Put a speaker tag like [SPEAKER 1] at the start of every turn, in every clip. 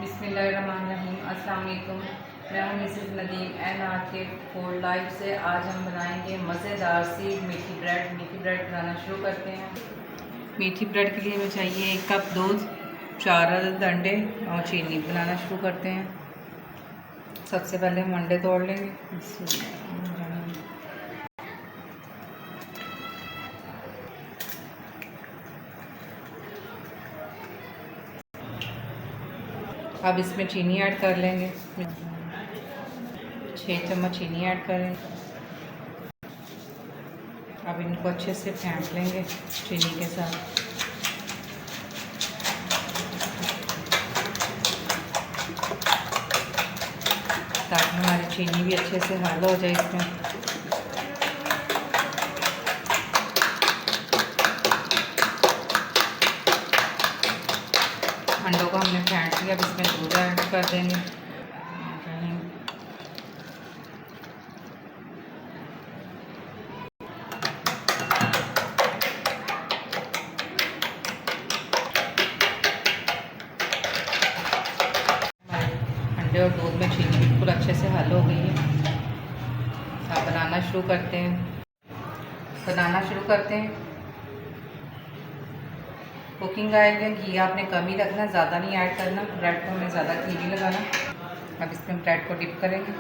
[SPEAKER 1] बिस्मिल्लाहिर्रहमानिर्रहीम। अस्सलाम वालेकुम। मैं हूँ मिसेस नदीम एन आर के फूड लाइफ से। आज हम बनाएंगे मज़ेदार सी मीठी ब्रेड। मीठी ब्रेड बनाना शुरू करते हैं। मीठी ब्रेड के लिए हमें चाहिए 1 कप दूध, 4 अदद अंडे और चीनी। बनाना शुरू करते हैं। सबसे पहले हम अंडे तोड़ लेंगे। अब इसमें चीनी ऐड कर लेंगे। 6 चम्मच चीनी ऐड करें। अब इनको अच्छे से फेंट लेंगे चीनी के साथ। ताकि हमारी चीनी भी अच्छे से हल हो जाए इसमें। अंडों को हमने फेंट लिया। अब इसमें दूध ऐड कर देंगे। अंडे और दूध में चीनी बिल्कुल अच्छे से हल हो गई है। अब बनाना शुरू करते हैं। कुकिंग ऑयल या घी आपने कम ही रखना, ज़्यादा नहीं ऐड करना। ब्रेड को हमें ज़्यादा घी नहीं लगाना। अब इसमें ब्रेड को डिप करेंगे।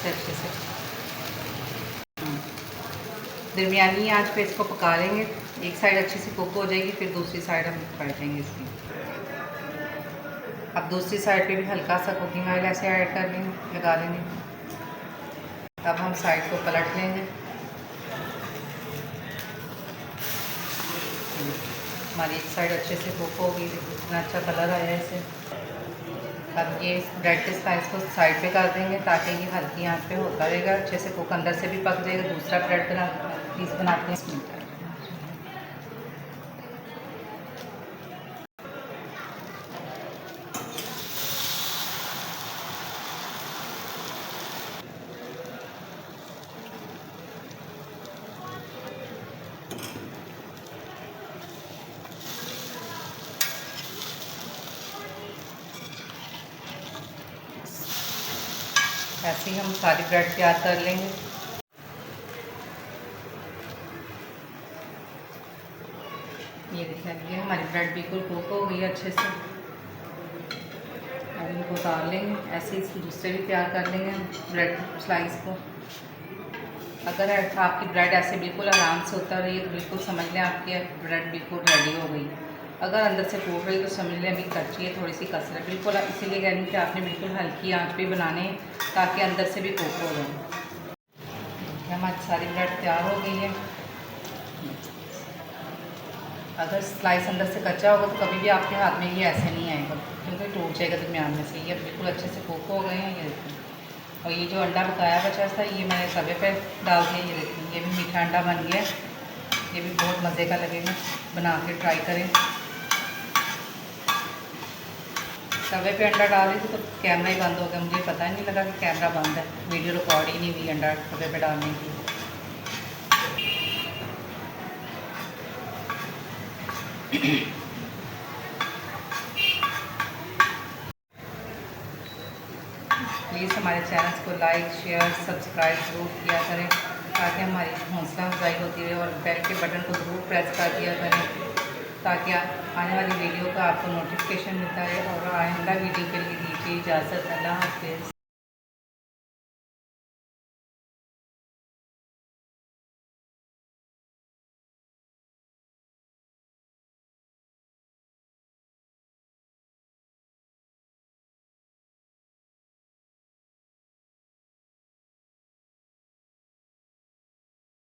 [SPEAKER 1] अच्छे से दरमियानी आंच पे इसको पका लेंगे। एक साइड अच्छे से कुक हो जाएगी, फिर दूसरी साइड हम पलटेंगे इसकी। अब दूसरी साइड पे भी हल्का सा कुकिंग ऑयल ऐसे ऐड कर लेंगे, लगा लेंगे। अब हम साइड को पलट लेंगे। हमारी एक साइड अच्छे से कुक हो गई। इतना अच्छा कलर आया है इसे। अब ये ब्रेड के स्लाइस को साइड पे कर देंगे ताकि ये हल्की आंच पे होता रहेगा। अच्छे से कुक अंदर से भी पक जाएगा। दूसरा ब्रेड पीस बनाते हैं इसमें। ऐसे ही हम सारी ब्रेड तैयार कर लेंगे। ये देखिए हमारी ब्रेड बिल्कुल कुक हो गई अच्छे से। अब इनको उतार लेंगे। ऐसे ही दूसरे भी तैयार कर लेंगे ब्रेड स्लाइस को। अगर आपकी ब्रेड ऐसे बिल्कुल आराम से उतर रही है तो बिल्कुल समझ लें आपकी ब्रेड बिल्कुल रेडी हो गई। अगर अंदर से फूट रही है तो समझ लें अभी कच्ची है, थोड़ी सी कसर है। बिल्कुल इसीलिए कह रही कि आपने बिल्कुल हल्की आंच पे बनाने ताकि अंदर से भी कुक हो जाए। हमारी सारी ब्रेड तैयार हो गई है। अगर स्लाइस अंदर से कच्चा होगा तो कभी भी आपके हाथ में ये ऐसे नहीं आएगा, क्योंकि टूट जाएगा दरमियान में से। ये बिल्कुल अच्छे से कुक हो गए हैं। ये देखिए। और ये जो अंडा पकाया बचा था ये मैंने तवे पे डाल दिया। ये देखिए ये भी मीठा अंडा बन गया। ये भी बहुत मज़े का लगेगा। बना के ट्राई करें। तवे पे अंडा डाल रही थी तो कैमरा ही बंद हो गया। मुझे पता ही नहीं लगा कि कैमरा बंद है। वीडियो रिकॉर्ड ही नहीं हुई अंडा तवे पे डालने की। प्लीज़ हमारे चैनल को लाइक, शेयर, सब्सक्राइब ज़रूर किया करें ताकि हमारी हौसला अफजाई होती रहे। और बेल के बटन को ज़रूर प्रेस कर दिया करें ताकि आने वाली वीडियो का आपको नोटिफिकेशन मिलता है। और आइंदा वीडियो के लिए दीजिए इजाज़त। अल्लाह हाफ़िज़।